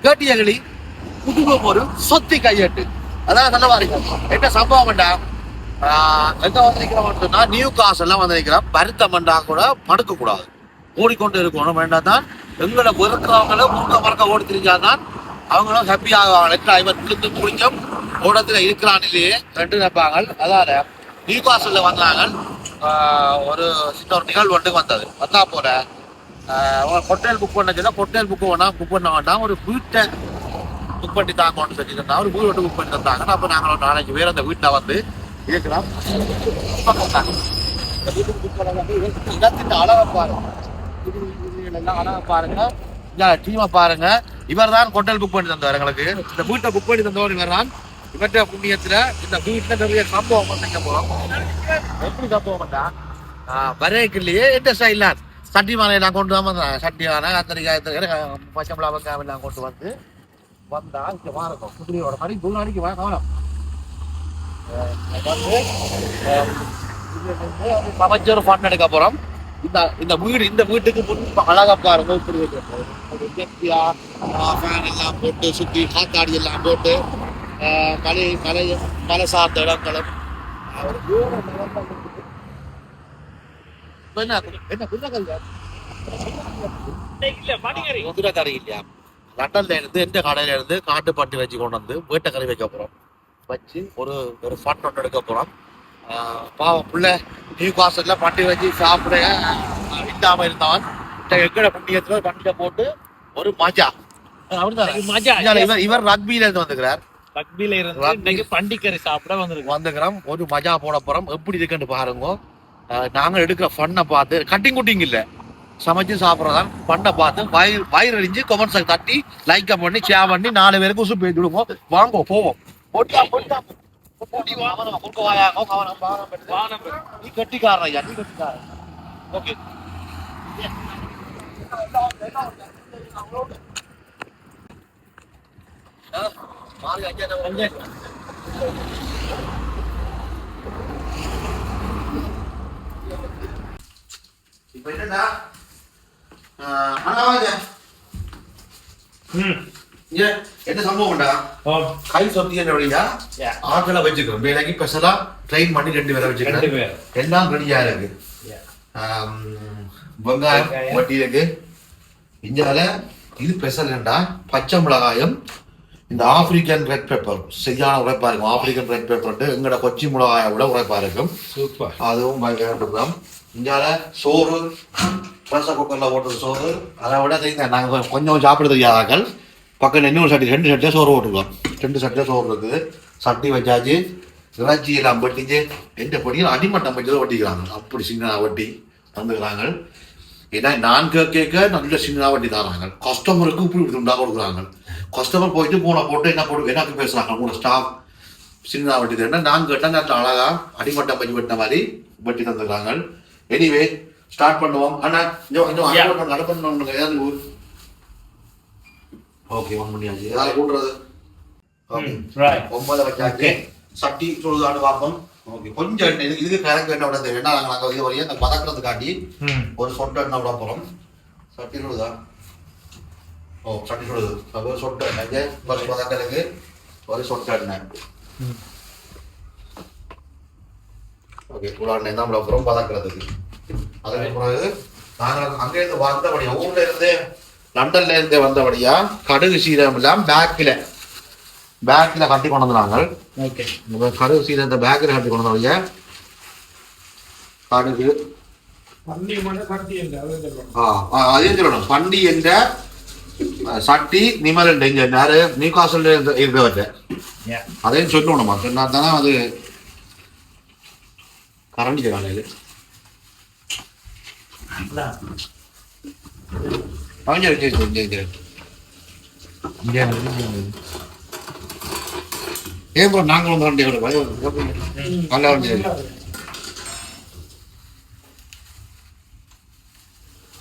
கேட்டியகளி குடும்பம் ஒரு சொத்தி கையெட்டு. அதான் நல்ல பாருங்க என்ன சம்பவம் வேண்டா. எங்க வந்து நிக்கிறோம் சொன்னா நியூ காசு எல்லாம் வந்து நிக்கிறோம். பருத்தமண்டா கூட படுக்க கூடாது, ஓடிக்கொண்டு இருக்கணும். வேண்டாம் தான் எங்களை வெறுக்கிறவங்கள முழுக்க மறக்க ஓடி தெரிஞ்சாதான் அவங்களும் ஹாப்பி ஆகுவாங்க. இவன் விழுந்து முடிஞ்சும் ஓடத்துல இருக்கிறானிலேயே ரெண்டு நினைப்பாங்க. அதால நியூ காசுல வந்தாங்க. ஒரு சின்ன ஒரு நிகழ்வு ஒன்று வந்தது. வந்தா போல ஹோட்டல் புக் பண்ண சொன்னா ஹோட்டல் புக் பண்ண வேண்டாம், ஒரு வீட்டை புக் பண்ணி தாங்கன்னு சொல்லி தந்தா. ஒரு வீடு புக் பண்ணி தந்தாங்க. அப்போ நாங்கள் ஒரு 4-5 பேர் அந்த வீட்டை வந்து இருக்கிறோம். வீட்டுக்கு புக் பண்ண இடத்தின் அளவை பாருங்க, எல்லாம் அளவை பாருங்க, டீமை பாருங்க. இவர் தான் ஹோட்டல் புக் பண்ணி தந்தவர் எங்களுக்கு. இந்த வீட்டை புக் பண்ணி தந்தவர் இவர் தான். இவற்ற புண்ணியத்துல இந்த வீட்டில் நிறைய சம்பவம் பண்ணீங்க போறோம். எப்படி சம்பவம் பண்ணா வரைக்குள்ளேயே என்ன ஸ்டைலான் சட்டி மாலையெல்லாம் கொண்டு வந்தாங்க. சட்டி மாலை, கத்திரிக்காய், பச்சை மிளகாய் எல்லாம் கொண்டு வந்து வந்தா இங்க வாரக்கும் குதிரையோட மாதிரி துள்ளாடிக்கு வா கவனம் சமைச்சொரு ஃபன் எடுக்க போறோம். இந்த வீட்டுக்கு முன்பு அழகா பாருங்க. இப்படி ஃபேன் எல்லாம் போட்டு சுத்தி காத்தாடி எல்லாம் போட்டு மலை சார்ந்த இடங்களும் குதிரைக்கறி இல்லையா, லண்டன்ல இருந்து எந்த கடையில இருந்து காட்டுப்பட்டி வச்சு கொண்டு வந்து வீட்டை கறி வைக்க போறோம். வச்சு ஒரு ஃபன் ஒன்று எடுக்க போறோம். பாவம் பிள்ளை நியூ காஸ்ட்ல பட்டி வச்சு சாப்பிட இல்லாம இருந்தவன் எங்கட புண்ணியத்துல பண்டிகை போட்டு ஒரு மஜா. இவர் ரக்பியில இருந்து வந்துக்கிறார். ரக்பியில இருந்து பண்டிகரை சாப்பிட வந்துக்கிறோம். ஒரு மஜா போட போறோம். எப்படி இருக்குன்னு பாருங்க. நாங்க எடுக்கிற ஃபன்னை பார்த்து கட்டிங் குட்டிங் இல்ல, சமைச்சு சாப்பிட்றதான் பண்ண பார்த்து வயிறு அடிஞ்சு கமெண்ட்ஸை தட்டி லைக் பண்ணி ஷேர் பண்ணி 4 பேருக்கு உசு பேசி விடுவோம். வாங்க போவோம். நீ கட்டிக்காரன் ஐயா, நீ கட்டிக்காரன். ஓகே இப்ப என்னன்னா என்ன சம்பவம்டா, கை சொத்தி என்ன வழியா ஆட்களை வச்சுக்கிறோம். வேலைக்கு ஸ்பெஷலா ட்ரெயின் பண்ணி 2 பேரை வச்சுக்கிறேன். எல்லாம் ரெடியா இருக்கு. வெங்காயம் வட்டி இருக்கு. இஞ்சால இது ஸ்பெஷல் என்னடா, பச்சை மிளகாயம், இந்த ஆப்பிரிக்கன் ரெட் பெப்பர் சரியான உரைப்பா இருக்கும். ஆப்பிரிக்கன் ரெட் பெப்பர் எங்கட கொச்சி மிளகாயை விட உரைப்பா இருக்கும். சூப்பர். அதுவும் பயங்கரம். இஞ்சால சோறு, ப்ரெஷர் குக்கர்ல போட்டது சோறு. அதை விட தெரியுங்க நாங்கள் கொஞ்சம் சாப்பிட தெரியாதாக்கள் பக்கம் இன்னொரு சட்டி 2 சட்டியாக சோறு போட்டுருக்கோம். 2 சட்டியாக சோறு இருக்குது. சட்டி வச்சாச்சு. இறைச்சி எல்லாம் வெட்டிச்சு. எந்த பொடியும் அடிமட்டம் வச்சு வெட்டிக்கிறாங்க. அப்படி சின்ன வட்டி தந்துக்கிறாங்க. ஏன்னா நான் கேட்க நல்ல சின்னதாக வட்டி தராங்க. கஸ்டமருக்கு இப்படி உண்டா கொடுக்குறாங்க. கஸ்டமர் போயிட்டு போட்டு என்ன போட்டு எனக்கு பேசுகிறாங்க. உங்களோட ஸ்டாஃப் சின்னதாக வட்டி தரேன்னா நான் கேட்டால் நல்ல அழகா அடிமட்டம் வச்சு வெட்டின மாதிரி வட்டி தந்துக்கிறாங்க. எனிவே ஸ்டார்ட் பண்ணுவோம். அண்ணா நடப்பண்ண ஏதாவது ஓகே 1 மணியாச்சு. ஏதாவது கூட்டுறது 9 வச்சாச்சு. சட்டி சொல்லுதான்னு பார்ப்போம். ஓகே கொஞ்சம் இதுக்கு கணக்கு என்ன விட தேவை. நாங்கள் இது வரையும் அந்த பதக்கிறது காட்டி ஒரு சொட்டை என்ன விட போகிறோம். சட்டி சொல்லுதா? ஓ சட்டி சொல்லுது. ஒரு சொட்டை எண்ணெய் பஸ் பதக்கலுக்கு ஒரு சொட்டை எண்ணெய். ஓகே கூட எண்ணெய் தான் விட போகிறோம் பதக்கிறதுக்கு. அதுக்கு பிறகு நாங்கள் அங்கேருந்து வந்தபடியா ஊர்ல இருந்து லண்டன்ல இருந்தே வந்தபடியா கடுகு சீரகம் எல்லாம் பேக்கில் கட்டி கொண்டு வந்தாங்க. ஓகே கடுகு சீரகத்தை பேக்கில் கட்டி கொண்டு வந்தபடியா கடுகு அதையும் சொல்லணும். பண்டி என்ற சட்டி நிமல் யாரு நியூகாசல் இருக்கிறவற்ற அதையும் சொல்லணுமா, சொன்னா தானே அது கரண்டி காலையில் ஏன் ப்ரோ நாங்கள் வந்து வண்டி நல்லா வண்டி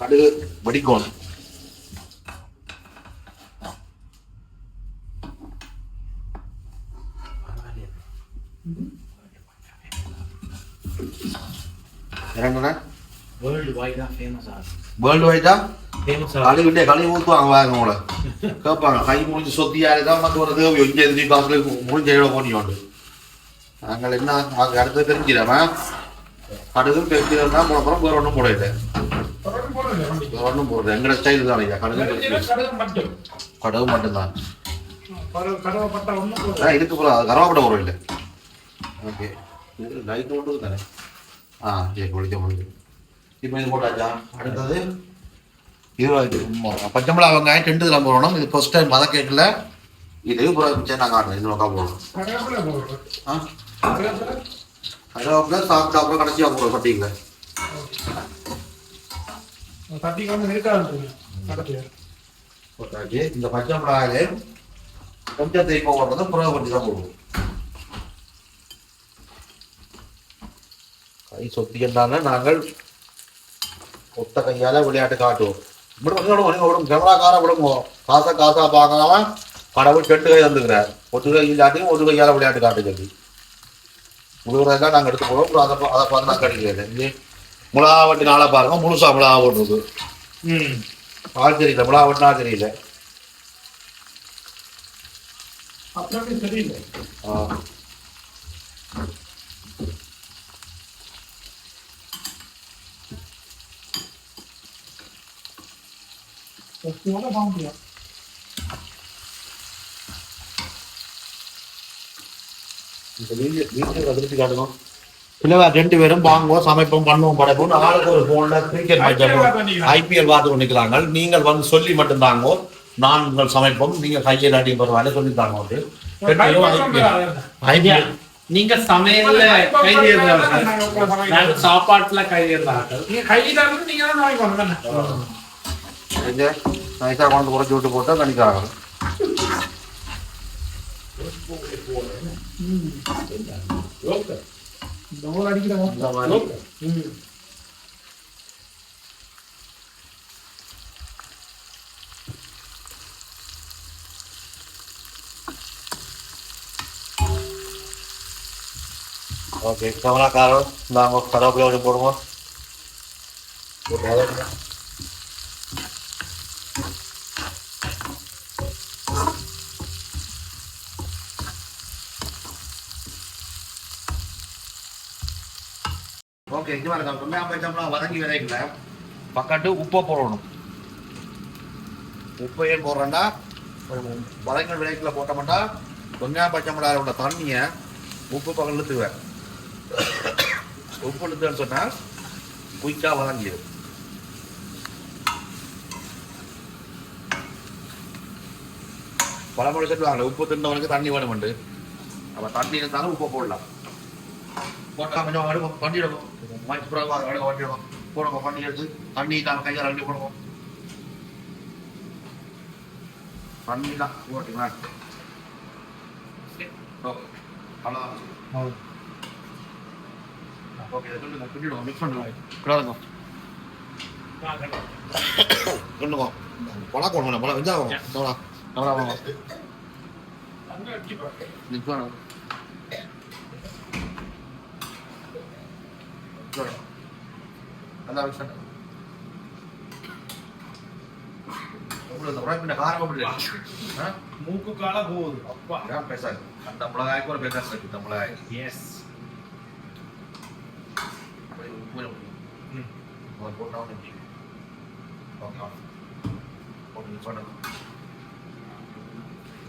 கடுகு வடிக்கோணும். வேர்ல்டு வைடா கழுவிட்டே கழுவி ஊற்றுவாங்க வாங்க உங்களை கேட்பாங்க கை முடிஞ்சு சொத்தியாக தான் வந்து ஒரு தேவை இங்கே எதிரி காசுல முடிஞ்ச எவ்வளோ போனியோண்டு நாங்கள் என்ன அங்கே அடுத்து தெரிஞ்சிடாம கடுகும் தெரிஞ்சிடா போனப்புறம் வேறு ஒன்றும் போடல வேறு ஒன்றும் போடுறது எங்களோட ஸ்டைல் தான் ஐயா கடுகு மட்டும்தான் இதுக்கு போகிறோம் கரவாப்பட்ட போகிறோம் இல்லை ஓகே லைட் போட்டு தானே சரி குளிக்க முடியுது இப்போ இது போட்டாச்சா அடுத்தது இது பச்சை மிளகா வெங்காயம் 2 கிலோ போடணும் இது ஃபர்ஸ்ட் டைம் மத கேட்கல இது நான் காட்டுறேன் இது நோக்கா போடணும் கருவேப்பிலை சாப்பிட்டு அப்புறம் கடைசியாக போடுறோம் பட்டிங்கள இந்த பச்சை மிளகாயிலே கொஞ்சம் தேய்ப்பா போடுறது புறவை பட்டி தான் போடுவோம் கை சொத்திக்கின்றாங்க நாங்கள் ஒத்த கையால விளையாட்டு காட்டுவோம் விடும் கேமராக்கார விடுவோம் காசா பார்க்காம கடவுள் 2 கை வந்துக்கிறார் ஒரு கை இல்லாட்டியும் ஒரு கையால விளையாட்டு காட்டு சொல்லி முழுவதெல்லாம் நாங்கள் எடுத்து போடுவோம் அதை பார்த்து நான் கிடைக்கிறது மிளகா வட்டி நாளாக பாருங்க முழுசா மிளகா போட்டுருக்கு ஆள் தெரியல மிளகா வட்டினா தெரியல அதிர்ச்சி காட்டணும் இல்லை 2 பேரும் வாங்குவோம் சமைப்போம் பண்ணுவோம் படைப்போம் ஆளுக்கு ஒரு போன்ல கிரிக்கெட் மேட்ச் IPL பார்த்து கொண்டிருக்கிறாங்க நீங்கள் வந்து சொல்லி மட்டும் தாங்கோ நாங்கள் சமைப்போம் நீங்க கையில் அடி பரவாயில்ல சொல்லி தாங்க IPL நீங்க சமையல்ல கைதியர்கள் சாப்பாட்டுல கைதியர்கள் நீங்க தான் வாங்கிக்கணும் நைஸா கொண்டு குறைச்சி விட்டு போட்டா கணிக்காக ஓகே கமலாக்காரம் நாங்கள் கருவேப்பிலை போடுவோம் ஓகே இங்கே பாருங்க வெங்காயம் பச்சைமிளகா வதங்கி விதைக்கல பக்கத்து உப்பை போடணும் உப்பை ஏன் போடுறேன்னா வதங்கல் விதைக்கல போட்டோம்னா வெங்காயம் பச்சைமிளகாய் உள்ள தண்ணியை உப்பு பக்கம் இழுத்துவேன் உப்பு இழுத்துன்னு சொன்னால் குயிக்காக வதங்கிடும் பழமொழி சொல்லுவாங்க உப்பு தின்னவனுக்கு தண்ணி வேணுமெண்டு அப்போ தண்ணி இருந்தாலும் உப்பை போடலாம் போட்டா கொஞ்சம் அடுப்போம் பண்ணிடுவோம் வண்டிடுவோம் போடுவோம் பண்ணி எடுத்து தண்ணி தான் கையால் அள்ளி போடுவோம் தண்ணி தான் ஓட்டுங்களா ஓகே சொல்லுங்க பின்னிடுவோம் மிக்ஸ் பண்ணுவோம் கிடாதுங்க சொல்லுவோம் பழம் போடணும் பழம் வெஞ்சாகும் மிக்ஸ் பண்ணுவோம் நல்லா விஷயம் மூக்கு கால போகுது அப்பா பேசாது அந்த மிளகாய்க்கு ஒரு பேச இந்த மிளகாய் எஸ்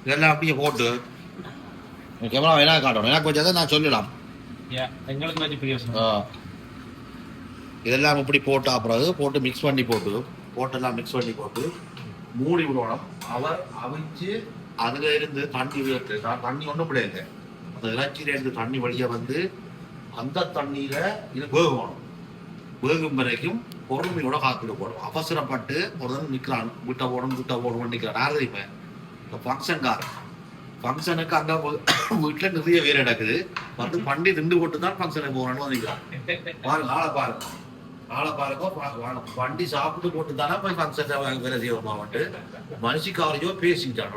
இதெல்லாம் அப்படியே போட்டு கேமரா வேணா காட்டணும் எனக்கு கொஞ்சம் நான் சொல்லலாம் எங்களுக்கு மாதிரி பிரியோசனம் இதெல்லாம் இப்படி போட்டு அப்புறம் போட்டு மிக்ஸ் பண்ணி போட்டெல்லாம் மிக்ஸ் பண்ணி போட்டு மூடி விடணும் அவிச்சு அதுல இருந்து தண்ணி தண்ணி ஒன்றும் பிள்ளைங்க அந்த இறைச்சியில இருந்து தண்ணி வழியா வந்து அந்த தண்ணீரை இது வேகும் வரைக்கும் பொறுமையோட காத்துட்டு போடும் அவசரப்பட்டு ஒரு நிற்கிறான் விட்ட போடணும்னு நிற்கிறான் யார் தெரியுமா இந்த ஃபங்க்ஷனுக்கு அங்கே வீட்டில் நிறைய வேறு நடக்குது வந்து வண்டி நின்று போட்டு தான் ஃபங்க்ஷனுக்கு போகணும்னு வந்துக்கிறான் பாருங்க ஆளை பாருங்க வண்டி சாப்பிட்டு போட்டு தானே போய் ஃபங்க்ஷன் வேலை செய்வோமான்ட்டு மனுஷிக்காரையோ பேசிக்கிட்டான்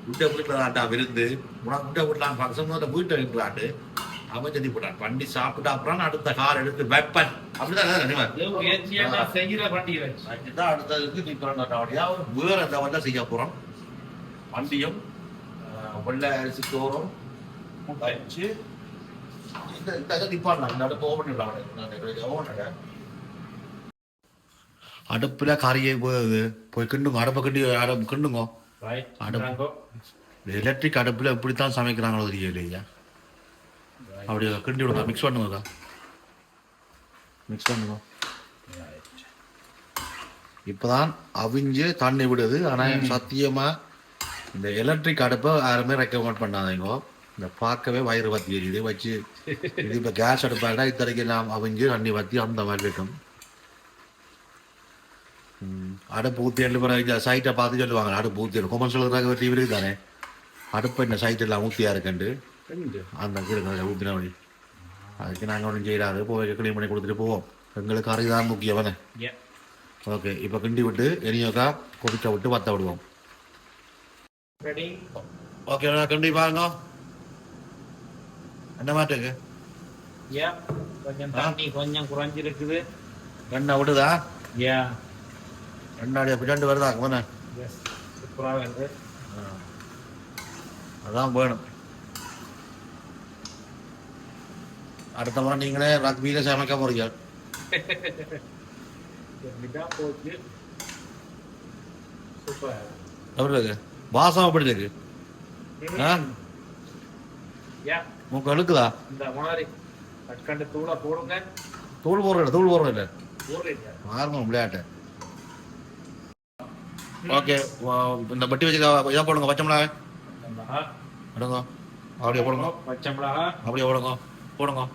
விட்ட வீட்டில் தான்டா விருந்து உனக்கு விட்ட வீட்டில் ஃபங்க்ஷன் வீட்டை இருக்கிறாட்டு அவன் சொல்லி போட்டான் வண்டி சாப்பிட்டா அப்புறம் அடுத்த கார் எடுத்து வைப்பன் அப்படிதான் செய்கிற பண்டிகை அடுத்ததுக்கு நீ பிறந்தாட்டியா வேற இந்த வந்தா செய்ய போறோம் வண்டியும் வெள்ளை அரிசி சோறும் வச்சு இந்த நிப்பாடலாம் இந்த அடுப்பு ஓபன் பண்ணலாம் அடுப்புல கறியை போய் கிண்டுங்க அடுப்பை கிண்டுங்க அடுப்பு எலக்ட்ரிக் அடுப்புல எப்படித்தான் சமைக்கிறாங்களோ தெரியலையா அப்படி கிண்டி விடுங்க மிக்ஸ் பண்ணுங்க மிக்ஸ் பண்ணுங்க இப்போதான் அவிஞ்சு தண்ணி விடுது ஆனால் சத்தியமா இந்த எலக்ட்ரிக் அடுப்பை யாருமே ரெக்கமெண்ட் பண்ணாதீங்க இந்த பார்க்கவே வயிறு வத்தி எரியுது வச்சு இது இப்போ கேஸ் அடுப்பாடா இத்தனைக்கு நாம் அவிஞ்சு தண்ணி வத்தி அந்த மாதிரி இருக்கும் அடுப்பு ஊற்றி எல்லாம் சைட்டை பார்த்து சொல்லுவாங்க அடுப்பு ஊற்றி கொமன் சொல்லுறாங்க டிவி இருக்கு தானே அடுப்பு இந்த சைட் எல்லாம் ஊற்றியா இருக்குண்டு அந்த ஊற்றின வழி அதுக்கு நாங்கள் ஒன்றும் செய்யறாரு போய் க்ளீன் பண்ணி கொடுத்துட்டு போவோம் எங்களுக்கு அறிதான் முக்கியவனே ஓகே இப்போ கிண்டி விட்டு எரியோக்கா கொதிக்க விட்டு வத்த விடுவோம் ஓகே கிண்டி பாருங்க என்ன மாட்டுக்கு கொஞ்சம் தண்ணி கொஞ்சம் குறைஞ்சிருக்குது எண்ணெய் விடுதா யா எண்ணாடி அப்படி ரெண்டு வருதா போன சூப்பராக வருது அதான் வேணும் அடுத்த முறை நீங்களே ரக்பியில சமைக்க போறீங்க போச்சு சூப்பர் எப்படி இருக்கு வாசம் எப்படி இருக்கு மூக்கு அழுக்குதா இந்த மாதிரி கற்கண்டு தூளை போடுங்க தூள் போடுறோம் இல்லை போடுறீங்க மாறுங்க விளையாட்டு ஓகே இந்த பட்டி வச்சு இதாக போடுங்க பச்சை மிளகாய் போடுங்க அப்படியே போடுங்க பச்சை மிளகா அப்படியே போடுங்க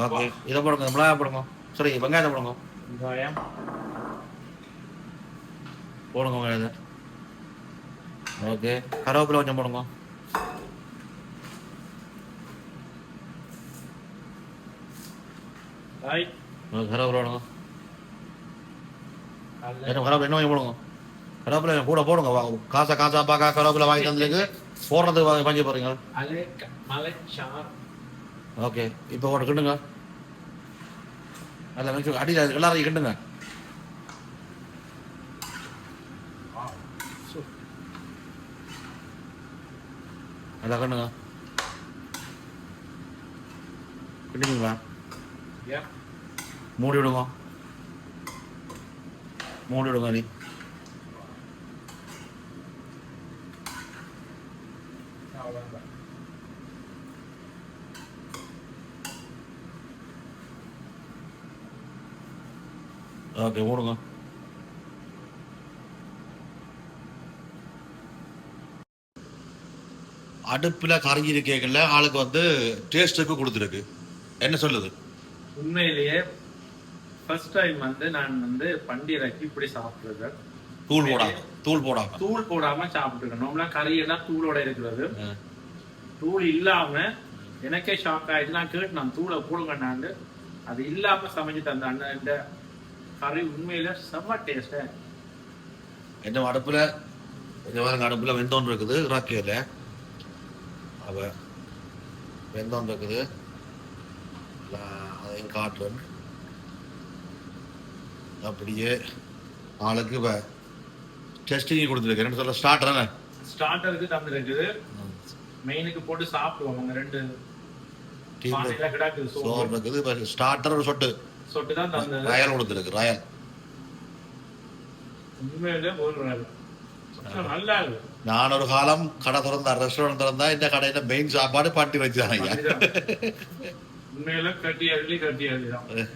ஓகே இதை போடுங்க மிளகாய் போடுங்க சரி வெங்காயத்தை போடுங்க வெங்காயம் போடுங்க வெங்காயத்தை ஓகே கருவேப்பிலை கொஞ்சம் போடுங்க கருவேப்பிலை போடுங்க கருவேப்பிலை என்ன வாங்கி போடுங்க கருவேப்பிலை கூட போடுங்க காசா பார்க்க கருவேப்பிலை வாங்கி தந்துருக்கு போடுறதுக்கு வாங்கி போறீங்க ஓகே இப்போ ஒரு கிண்டுங்க அதில் மிக்ஸ் அடியில் எல்லாரையும் கிண்டுங்க நல்லா கிண்டுங்க கிண்டுங்களா மூடி விடுங்க நீ ஓகே மூடுங்க அடுப்புல கறி இருக்கல ஆளுக்கு வந்து டேஸ்ட்டுக்கு கொடுத்துருக்கு என்ன சொல்லுது உண்மையிலேயே ஃபர்ஸ்ட் டைம் வந்து நான் வந்து பண்டிகைக்கு இப்படி சாப்பிடுறது தூள் போடாம சாப்பிட்டுருக்கேன் நார்மலா கறி எல்லாம் தூளோட இருக்கிறது தூள் இல்லாம எனக்கே ஷாக் ஆயிடுச்சு நான் கேட்டு நான் தூளை போடுங்கன்னாண்டு அது இல்லாம சமைச்சு தந்த அண்ணன் இந்த கறி உண்மையில செம்ம டேஸ்ட் என்ன அடுப்புல வெந்தோன் இருக்குது ராக்கியில அவ வெந்தோன் இருக்குது அதையும் காட்டுறேன் அப்படியே ஆளுக்கு டெஸ்டிங் கொடுத்துருக்கு சொல்ல ஸ்டார்டருக்கு தந்து இருக்குது மெயினுக்கு போட்டு சாப்பிடுவாங்க ரெண்டு சோறு இருக்குது ஸ்டார்டர் ஒரு சொட்டு தான் தந்தது ராயல் கொடுத்துருக்கு ராயல் உண்மையிலே நல்லா இருக்கு நான் ஒரு காலம் கடை திறந்தா ரெஸ்டாரண்ட் திறந்தா இந்த கடையில மெயின் சாப்பாடு பாட்டி வச்சாங்க உண்மையில கட்டி அள்ளிதான்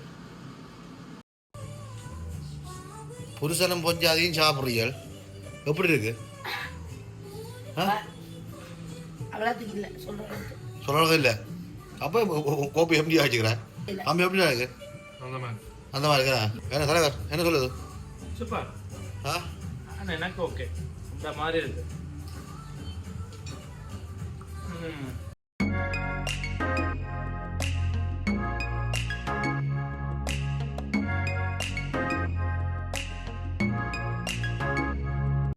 புருஷனும் கொஞ்சம் அதையும் சாப்பிடுறீங்க எப்படி இருக்கு சொல்றது இல்ல அப்ப கோப்பி எப்படி வச்சுக்கிறேன் அம்மா எப்படி இருக்கு அந்த மாதிரி இருக்கா என்ன தலைவர் என்ன சொல்லுது சூப்பர் எனக்கு ஓகே இந்த மாதிரி இருக்கு